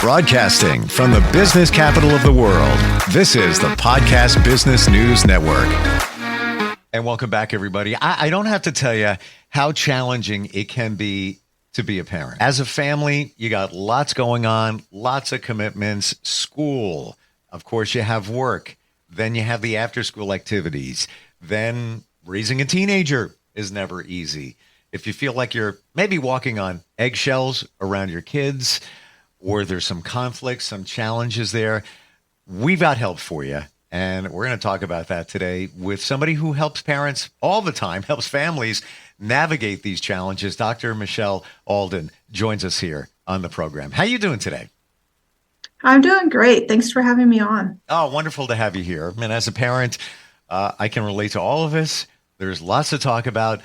Broadcasting from the business capital of the world, this is the Podcast Business News Network. And welcome back, everybody. I don't have to tell you how challenging it can be to be a parent. As a family, you got lots going on, lots of commitments, school. Of course, you have work. Then you have the after-school activities. Then raising a teenager is never easy. If you feel like you're maybe walking on eggshells around your kids, or there's some conflicts, some challenges there, we've got help for you. And we're going to talk about that today with somebody who helps parents all the time, helps families navigate these challenges. Dr. Michelle Alden joins us here on the program. How you doing today? I'm doing great. Thanks for having me on. Oh, wonderful to have you here. And as a parent, I can relate to all of this. There's lots to talk about.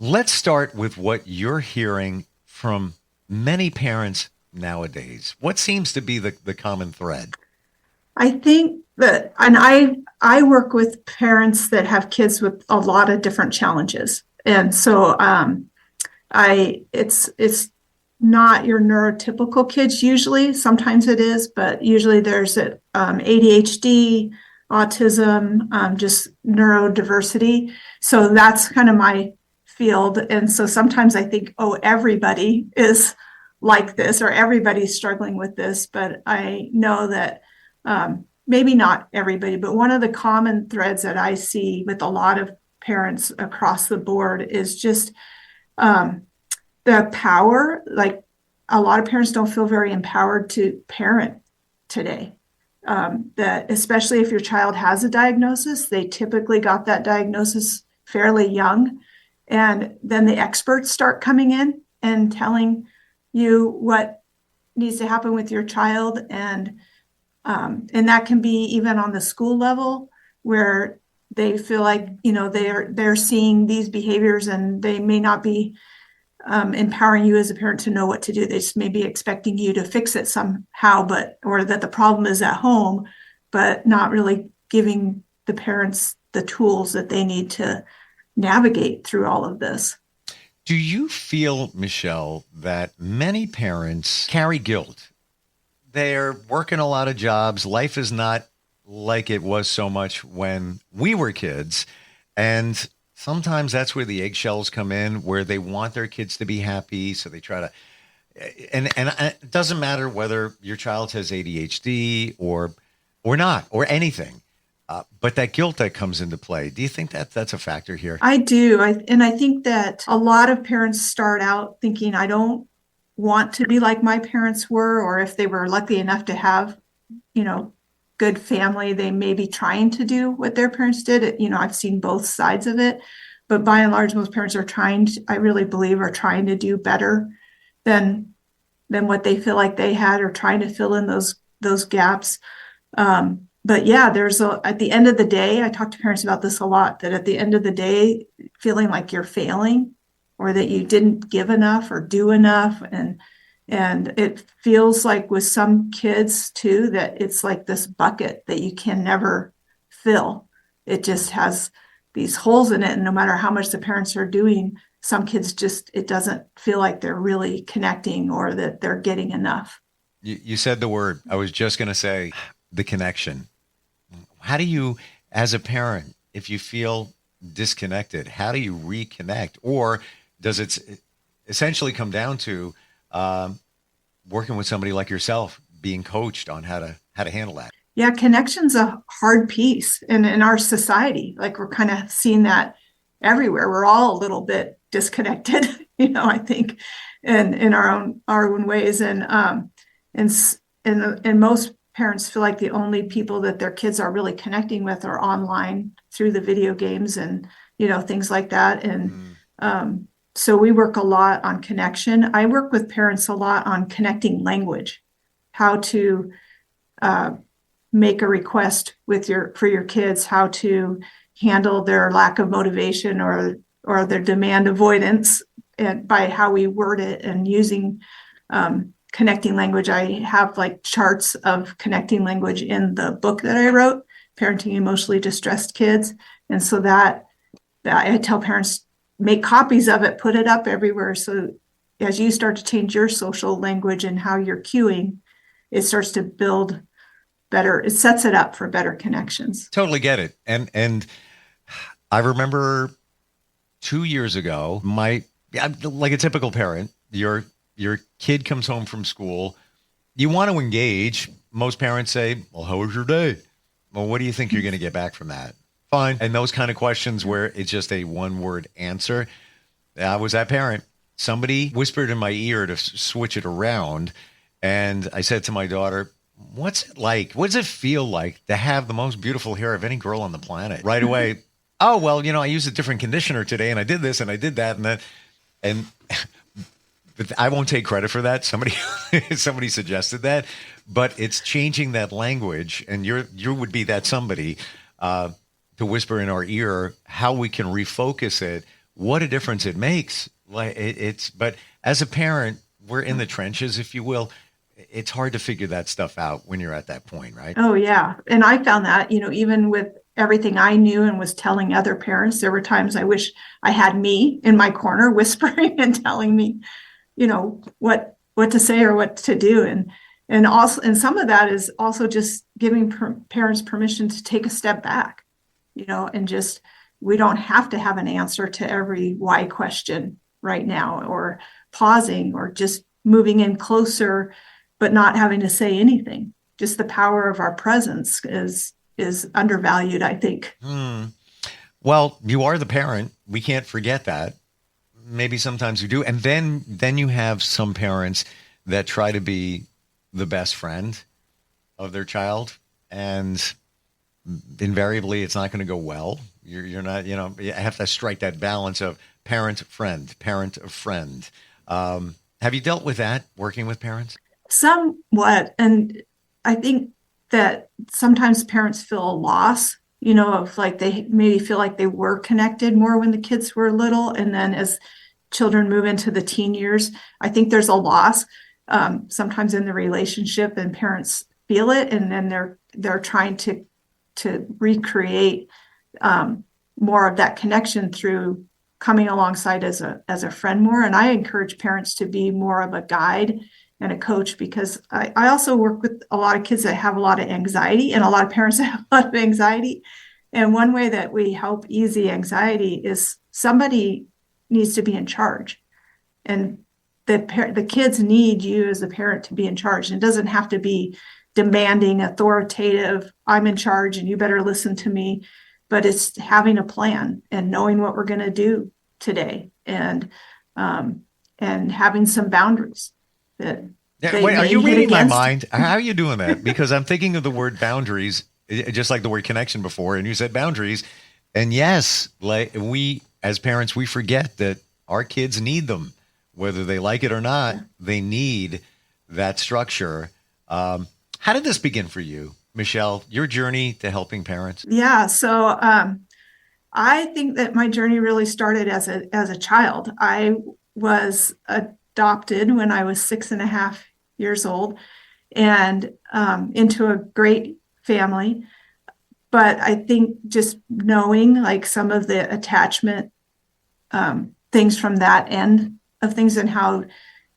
Let's start with what you're hearing from many parents nowadays. What seems to be the common thread? I think that, and I work with parents that have kids with a lot of different challenges. And so it's not your neurotypical kids usually. Sometimes it is, but usually there's ADHD, autism, just neurodiversity. So that's kind of my field. And so sometimes I think, oh, everybody is like this, or everybody's struggling with this. But I know that maybe not everybody, but one of the common threads that I see with a lot of parents across the board is just the power. Like, a lot of parents don't feel very empowered to parent today. That especially if your child has a diagnosis, they typically got that diagnosis fairly young. And then the experts start coming in and telling you what needs to happen with your child. And that can be even on the school level, where they feel like, they're seeing these behaviors and they may not be empowering you as a parent to know what to do. They just may be expecting you to fix it somehow, or that the problem is at home, but not really giving the parents the tools that they need to navigate through all of this. Do you feel, Michelle, that many parents carry guilt? They're working a lot of jobs. Life is not like it was so much when we were kids. And sometimes that's where the eggshells come in, where they want their kids to be happy. So they try to, and it doesn't matter whether your child has ADHD or not, or anything. But that guilt that comes into play, do you think that that's a factor here? I do. I think that a lot of parents start out thinking, I don't want to be like my parents were, or if they were lucky enough to have, good family, they may be trying to do what their parents did. I've seen both sides of it, but by and large, most parents are I really believe, are trying to do better than what they feel like they had, or trying to fill in those gaps. But yeah, at the end of the day, I talk to parents about this a lot, that at the end of the day, feeling like you're failing, or that you didn't give enough or do enough. And it feels like with some kids too, that it's like this bucket that you can never fill. It just has these holes in it. And no matter how much the parents are doing, some kids it doesn't feel like they're really connecting, or that they're getting enough. You said the word. I was just going to say the connection. How do you, as a parent, if you feel disconnected, how do you reconnect? Or does it essentially come down to working with somebody like yourself, being coached on how to handle that? Yeah, connection's a hard piece in our society. Like, we're kind of seeing that everywhere. We're all a little bit disconnected, I think, in our own ways. And most parents feel like the only people that their kids are really connecting with are online through the video games and, things like that. And so we work a lot on connection. I work with parents a lot on connecting language, how to make a request for your kids, how to handle their lack of motivation or their demand avoidance, and by how we word it, and using connecting language. I have like charts of connecting language in the book that I wrote, Parenting Emotionally Distressed Kids. And so that I tell parents, make copies of it, put it up everywhere. So as you start to change your social language and how you're cueing, it starts to build better. It sets it up for better connections. Totally get it. And I remember 2 years ago, like a typical parent, your kid comes home from school. You want to engage. Most parents say, well, how was your day? Well, what do you think you're going to get back from that? Fine. And those kind of questions where it's just a one-word answer. I was that parent. Somebody whispered in my ear to switch it around. And I said to my daughter, what's it like? What does it feel like to have the most beautiful hair of any girl on the planet? Right away. Oh, well, I used a different conditioner today and I did this and I did that and that. And but I won't take credit for that. Somebody suggested that, but it's changing that language. And you would be that somebody to whisper in our ear how we can refocus it. What a difference it makes. But as a parent, we're in the trenches, if you will. It's hard to figure that stuff out when you're at that point, right? Oh, yeah. And I found that, even with everything I knew and was telling other parents, there were times I wish I had me in my corner whispering and telling me, what to say or what to do. And some of that is also just giving parents permission to take a step back, and just, we don't have to have an answer to every why question right now, or pausing, or just moving in closer, but not having to say anything. Just the power of our presence is undervalued, I think. Well, you are the parent. We can't forget that. Maybe sometimes we do. And then you have some parents that try to be the best friend of their child. And invariably, it's not going to go well. You're not, you have to strike that balance of parent of friend. Have you dealt with that working with parents? Somewhat. And I think that sometimes parents feel a loss, of like they maybe feel like they were connected more when the kids were little. And then as children move into the teen years, I think there's a loss sometimes in the relationship, and parents feel it. And then they're trying to recreate more of that connection through coming alongside as a friend more. And I encourage parents to be more of a guide and a coach, because I also work with a lot of kids that have a lot of anxiety, and a lot of parents that have a lot of anxiety. And one way that we help ease the anxiety is somebody needs to be in charge. And the kids need you as a parent to be in charge. And it doesn't have to be demanding, authoritative, I'm in charge and you better listen to me. But it's having a plan and knowing what we're going to do today, and having some boundaries. Wait, are you reading my mind? How are you doing that? Because I'm thinking of the word boundaries, just like the word connection before, and you said boundaries. And yes, like we as parents, we forget that our kids need them, whether they like it or not. They need that structure. How did this begin for you, Michelle? Your journey to helping parents? Yeah, so I think that my journey really started as a child. I was adopted when I was 6.5 years old, and into a great family. But I think just knowing like some of the attachment things from that end of things, and how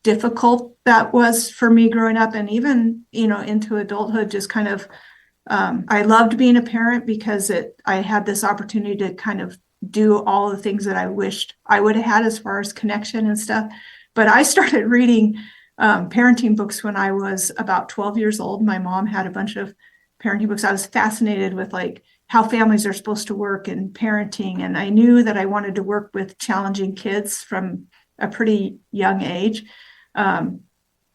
difficult that was for me growing up, and even into adulthood, just kind of I loved being a parent because I had this opportunity to kind of do all the things that I wished I would have had as far as connection and stuff. But I started reading parenting books when I was about 12 years old. My mom had a bunch of parenting books. I was fascinated with like how families are supposed to work and parenting. And I knew that I wanted to work with challenging kids from a pretty young age. And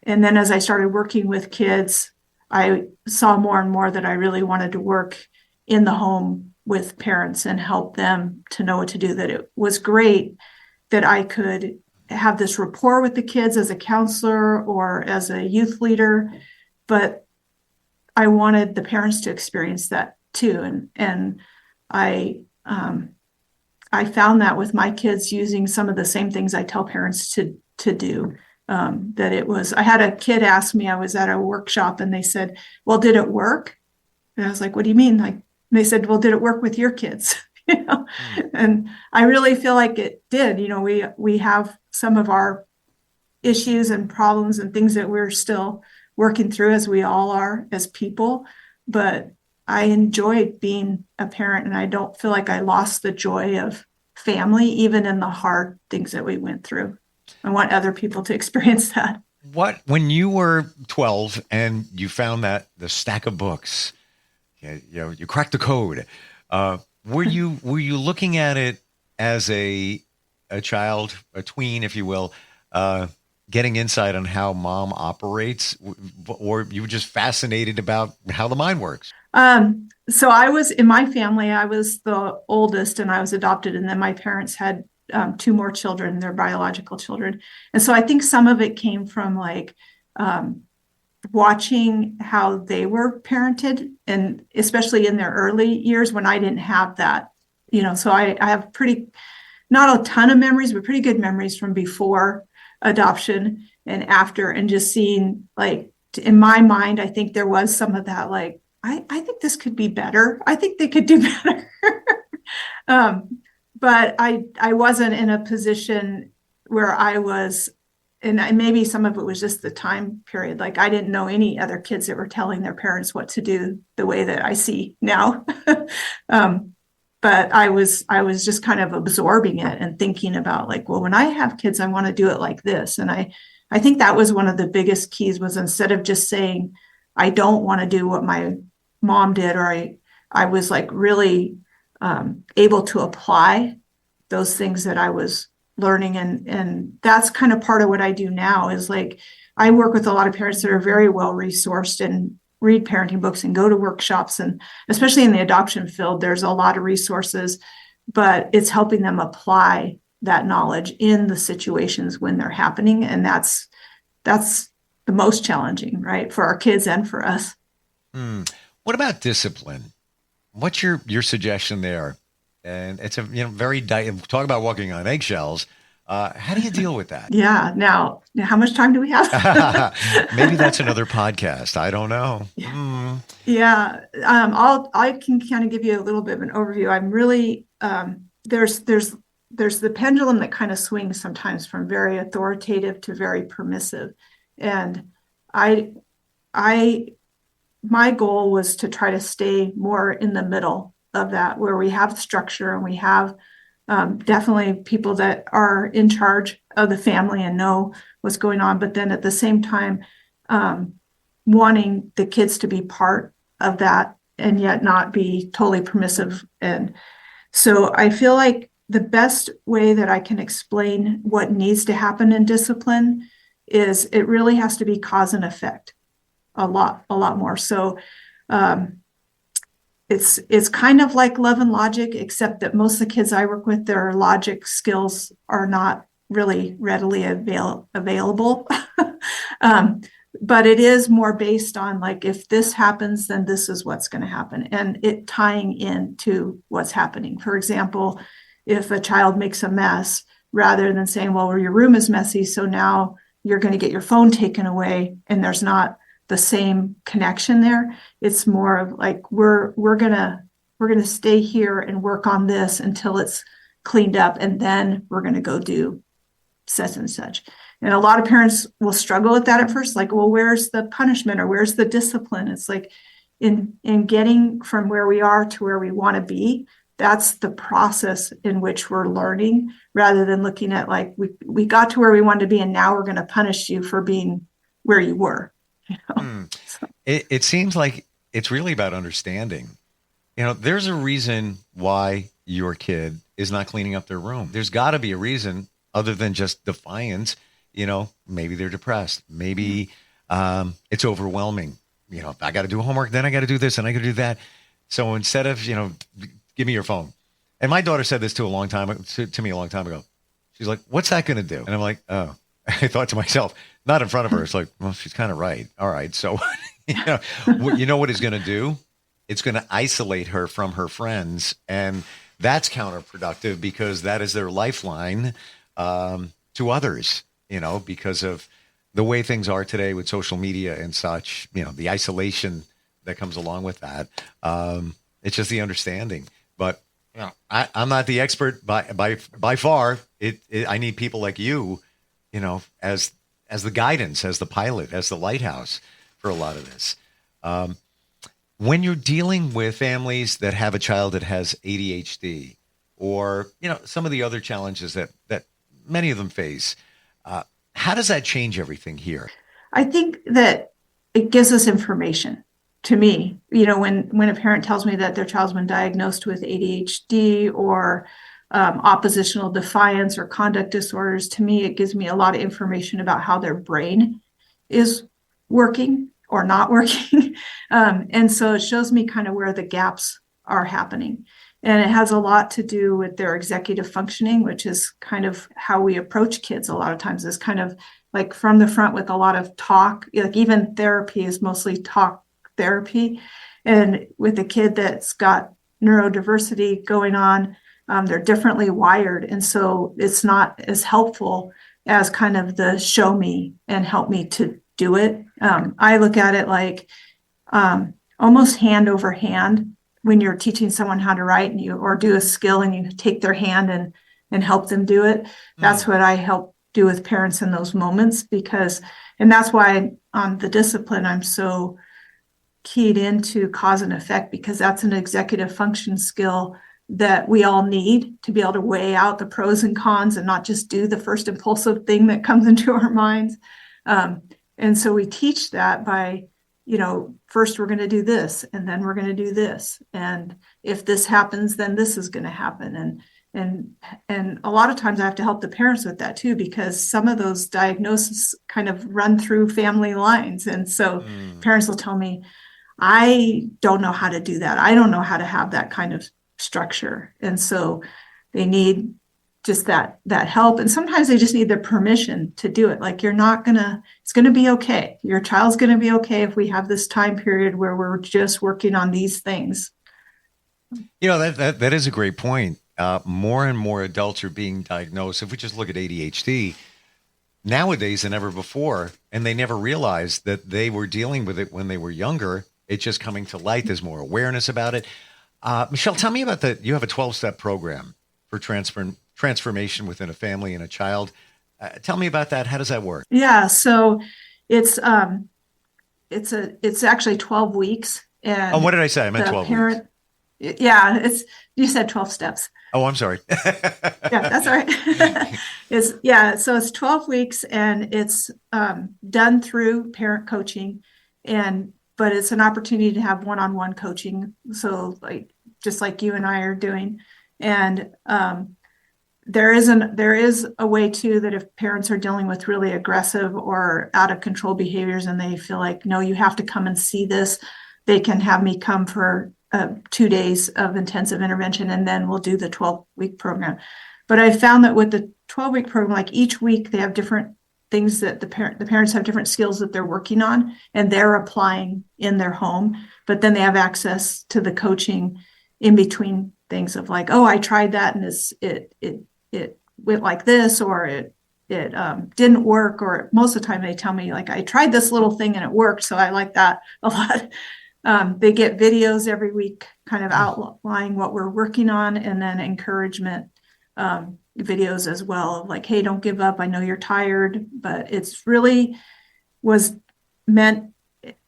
then as I started working with kids, I saw more and more that I really wanted to work in the home with parents and help them to know what to do. That it was great that I could have this rapport with the kids as a counselor or as a youth leader, but I wanted the parents to experience that too. And I found that with my kids, using some of the same things I tell parents to do. I had a kid ask me, I was at a workshop and they said, well, did it work? And I was like, what do you mean? Like, they said, well, did it work with your kids? And I really feel like it did. We have some of our issues and problems and things that we're still working through, as we all are as people. But I enjoyed being a parent, and I don't feel like I lost the joy of family, even in the hard things that we went through. I want other people to experience that. When you were 12 and you found that the stack of books, you cracked the code. Were you looking at it as a child, a tween, if you will, getting insight on how mom operates, or you were just fascinated about how the mind works? So I was, in my family, I was the oldest and I was adopted. And then my parents had two more children, their biological children. And so I think some of it came from like watching how they were parented, and especially in their early years when I didn't have that, so I have not a ton of memories, but pretty good memories from before adoption and after, and just seeing, like, in my mind, I think there was some of that, like, I think this could be better. I think they could do better. But I wasn't in a position where I was, and maybe some of it was just the time period. Like, I didn't know any other kids that were telling their parents what to do the way that I see now. But I was just kind of absorbing it and thinking about, like, well, when I have kids, I want to do it like this. And I think that was one of the biggest keys, was instead of just saying, I don't want to do what my mom did, or I was like really able to apply those things that I was learning. And that's kind of part of what I do now, is like, I work with a lot of parents that are very well resourced and read parenting books and go to workshops. And especially in the adoption field, there's a lot of resources, but it's helping them apply that knowledge in the situations when they're happening. And that's the most challenging, right? For our kids and for us. What about discipline? What's your suggestion there? And it's a very talk about walking on eggshells. How do you deal with that? Yeah. Now, how much time do we have? Maybe that's another podcast. I don't know. Yeah. I can kind of give you a little bit of an overview. I'm really there's the pendulum that kind of swings sometimes from very authoritative to very permissive, and my goal was to try to stay more in the middle of that, where we have structure and we have definitely people that are in charge of the family and know what's going on, but then at the same time, wanting the kids to be part of that and yet not be totally permissive. And so I feel like the best way that I can explain what needs to happen in discipline is it really has to be cause and effect a lot more. So it's kind of like love and logic, except that most of the kids I work with, their logic skills are not really readily available. But it is more based on, like, if this happens, then this is what's going to happen, and it tying into what's happening. For example, if a child makes a mess, rather than saying, well, your room is messy, so now you're going to get your phone taken away, and there's not the same connection there. It's more of like, we're gonna stay here and work on this until it's cleaned up, and then we're gonna go do such and such. And a lot of parents will struggle with that at first, like, well, where's the punishment or where's the discipline? It's like, in getting from where we are to where we want to be, that's the process in which we're learning, rather than looking at, like, we got to where we wanted to be and now we're going to punish you for being where you were. So. It seems like it's really about understanding. There's a reason why your kid is not cleaning up their room. There's got to be a reason other than just defiance. Maybe they're depressed. Maybe it's overwhelming. I got to do homework, then I got to do this and I got to do that. So instead of, give me your phone. And my daughter said this to me a long time ago. She's like, what's that going to do? And I'm like, oh. I thought to myself, not in front of her. It's like, well, she's kind of right. All right. So, you know what it's going to do? It's going to isolate her from her friends. And that's counterproductive, because that is their lifeline to others, because of the way things are today with social media and such, the isolation that comes along with that. It's just the understanding. But I'm not the expert by far. I need people like you, as the guidance, as the pilot, as the lighthouse. for a lot of this. When you're dealing with families that have a child that has ADHD or, some of the other challenges that many of them face, how does that change everything here? I think that it gives us information. To me, when a parent tells me that their child's been diagnosed with ADHD or oppositional defiance or conduct disorders, to me, it gives me a lot of information about how their brain is working or not working. And so it shows me kind of where the gaps are happening. And it has a lot to do with their executive functioning, which is kind of how we approach kids a lot of times, is kind of like from the front with a lot of talk. Like even therapy is mostly talk therapy. And with a kid that's got neurodiversity going on, they're differently wired. And so it's not as helpful as kind of the show me and help me to do it. I look at it like almost hand over hand when you're teaching someone how to write or do a skill and you take their hand and help them do it. That's what I help do with parents in those moments, and that's why on the discipline, I'm so keyed into cause and effect, because that's an executive function skill that we all need to be able to weigh out the pros and cons and not just do the first impulsive thing that comes into our minds. And so we teach that by, first we're going to do this, and then we're going to do this. And if this happens, then this is going to happen. And a lot of times I have to help the parents with that too, because some of those diagnoses kind of run through family lines. And so parents will tell me, I don't know how to do that. I don't know how to have that kind of structure. And so they need just that help. And sometimes they just need the permission to do it. Like, it's going to be okay. Your child's going to be okay if we have this time period where we're just working on these things. That is a great point. More and more adults are being diagnosed. If we just look at ADHD nowadays than ever before, and they never realized that they were dealing with it when they were younger. It's just coming to light. There's more awareness about it. Michelle, tell me about you have a 12-step program for transformation within a family and a child. Tell me about that. How does that work? Yeah, so it's actually 12 weeks. And what did I say? I meant 12 weeks. Yeah, you said 12 steps. Oh, I'm sorry. Yeah, that's all right. So it's 12 weeks, and it's done through parent coaching, but it's an opportunity to have one-on-one coaching. So just like you and I are doing. And there is a way too that if parents are dealing with really aggressive or out of control behaviors and they feel like, no, you have to come and see this, they can have me come for 2 days of intensive intervention, and then we'll do the 12-week program. But I found that with the 12-week program, like each week they have different things that the parents have different skills that they're working on and they're applying in their home, but then they have access to the coaching in between things of like, oh, I tried that and it went like this, or it didn't work, or most of the time they tell me like, I tried this little thing and it worked, so I like that a lot. They get videos every week kind of outlining what we're working on, and then encouragement videos as well of like, hey, don't give up. I know you're tired, but it's really was meant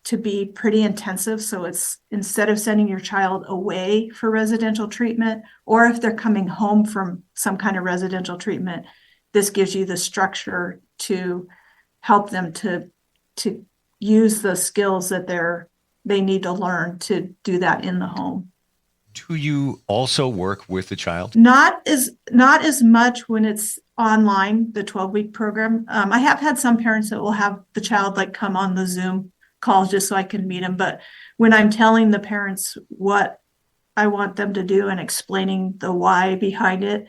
to be pretty intensive. So it's instead of sending your child away for residential treatment, or if they're coming home from some kind of residential treatment, this gives you the structure to help them to use the skills that they need to learn to do that in the home. Do you also work with the child? Not as much when it's online, the 12-week program. I have had some parents that will have the child like come on the Zoom call just so I can meet them. But when I'm telling the parents what I want them to do and explaining the why behind it,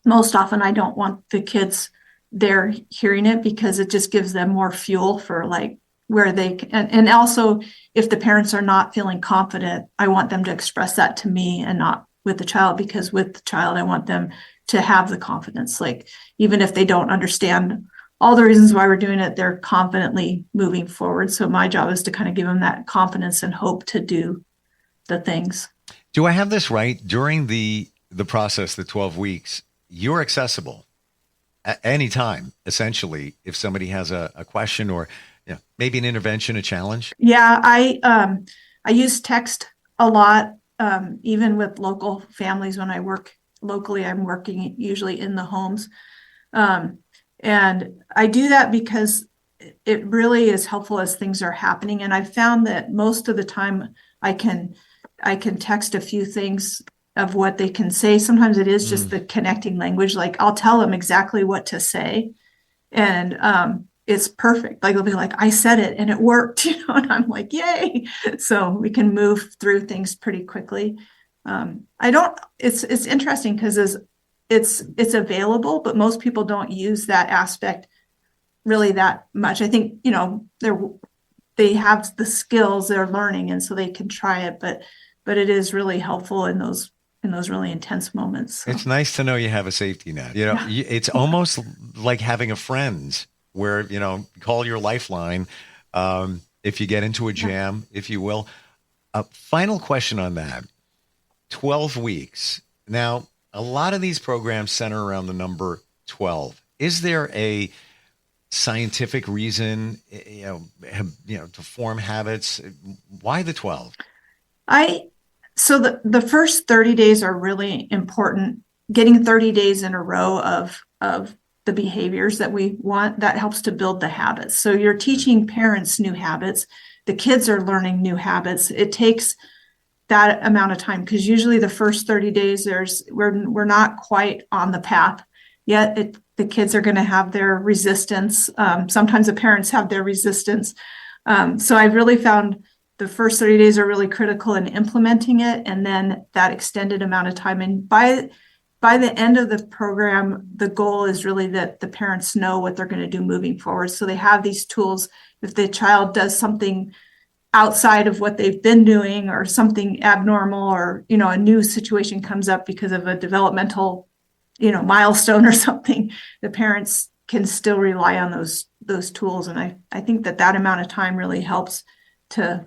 most often I don't want the kids there hearing it, because it just gives them more fuel for like where they can. And also if the parents are not feeling confident, I want them to express that to me and not with the child, because with the child, I want them to have the confidence. Like, even if they don't understand all the reasons why we're doing it, they're confidently moving forward. So my job is to kind of give them that confidence and hope to do the things. Do I have this right? During the process, the 12 weeks, you're accessible at any time, essentially, if somebody has a question or Yeah. Maybe an intervention, a challenge. Yeah, I use text a lot, even with local families. When I work locally, I'm working usually in the homes. And I do that because it really is helpful as things are happening. And I've found that most of the time I can text a few things of what they can say. Sometimes it is just the connecting language. Like I'll tell them exactly what to say. And it's perfect. Like they'll be like, I said it and it worked, and I'm like, yay. So we can move through things pretty quickly. It's interesting because it's available, but most people don't use that aspect really that much. I think, they have the skills they're learning, and so they can try it, but it is really helpful in those really intense moments. So. It's nice to know you have a safety net. It's almost like having a friend where, call your lifeline if you get into a jam, if you will. Final question on that. 12 weeks. Now, a lot of these programs center around the number 12. Is there a scientific reason, to form habits? Why the 12? So the first 30 days are really important. Getting 30 days in a row of the behaviors that we want, that helps to build the habits. So you're teaching parents new habits. The kids are learning new habits. It takes that amount of time because usually the first 30 days we're not quite on the path yet. The kids are going to have their resistance. Sometimes the parents have their resistance. So I've really found the first 30 days are really critical in implementing it, and then that extended amount of time. And by the end of the program, the goal is really that the parents know what they're going to do moving forward. So they have these tools. If the child does something outside of what they've been doing, or something abnormal, or a new situation comes up because of a developmental milestone or something, the parents can still rely on those tools. And I think that amount of time really helps to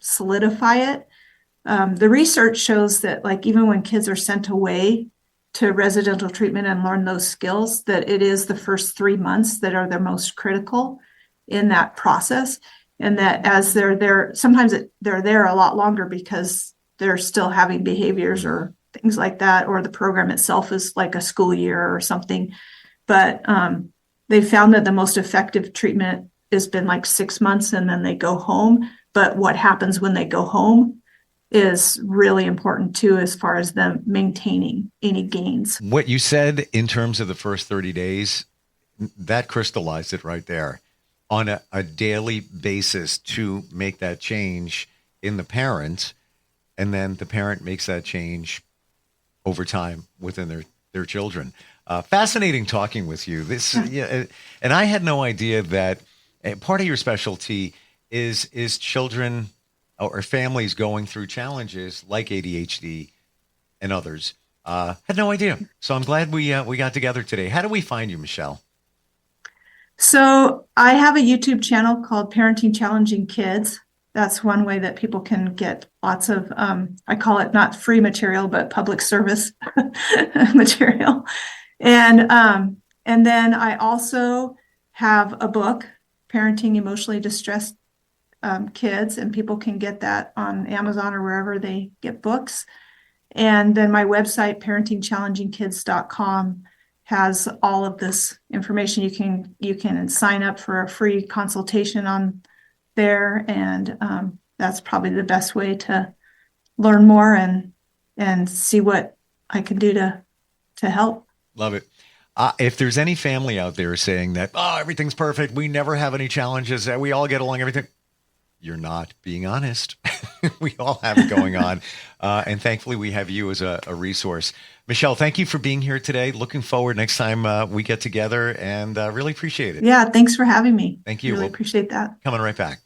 solidify it. The research shows that, like, even when kids are sent away to residential treatment and learn those skills, that it is the first 3 months that are the most critical in that process. And that as they're there, sometimes they're there a lot longer because they're still having behaviors or things like that, or the program itself is like a school year or something. But they found that the most effective treatment has been like 6 months, and then they go home. But what happens when they go home is really important too, as far as them maintaining any gains. What you said in terms of the first 30 days, that crystallized it right there. On a daily basis to make that change in the parent, and then the parent makes that change over time within their children. Fascinating talking with you. And I had no idea that part of your specialty is children or families going through challenges like ADHD and others. Had no idea. So I'm glad we got together today. How do we find you, Michelle? So I have a YouTube channel called Parenting Challenging Kids. That's one way that people can get lots of, I call it not free material, but public service material. And then I also have a book, Parenting Emotionally Distressed Kids, and people can get that on Amazon or wherever they get books. And then my website, parentingchallengingkids.com, has all of this information. You can sign up for a free consultation on there, and that's probably the best way to learn more and see what I can do to help. Love it. If there's any family out there saying that, everything's perfect, we never have any challenges, we all get along, everything, you're not being honest. We all have it going on. And thankfully, we have you as a resource. Michelle, thank you for being here today. Looking forward next time we get together, and really appreciate it. Yeah, thanks for having me. Thank you. Really appreciate that. Coming right back.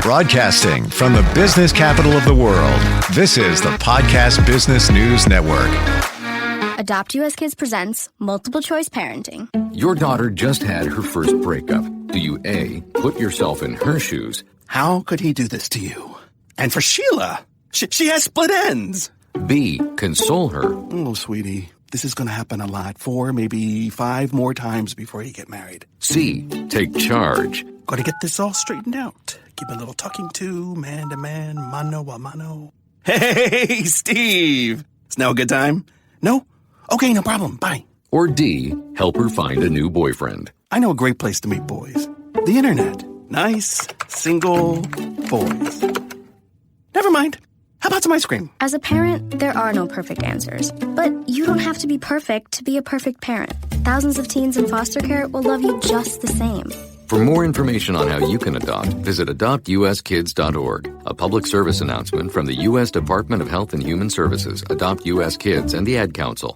Broadcasting from the business capital of the world, this is the Podcast Business News Network. Adopt US Kids presents Multiple Choice Parenting. Your daughter just had her first breakup. Do you A, put yourself in her shoes? How could he do this to you? And for Sheila, she has split ends. B, console her? Oh, sweetie, this is going to happen a lot. 4, maybe 5 more times before you get married. C. Take charge. Got to get this all straightened out. Give a little talking to, man to man, mano a mano. Hey, Steve! Is now a good time? No? Okay, no problem. Bye. Or D. Help her find a new boyfriend. I know a great place to meet boys. The internet. Nice, single boys. Never mind. How about some ice cream? As a parent, there are no perfect answers. But you don't have to be perfect to be a perfect parent. Thousands of teens in foster care will love you just the same. For more information on how you can adopt, visit adoptuskids.org. A public service announcement from the U.S. Department of Health and Human Services, Adopt U.S. Kids, and the Ad Council.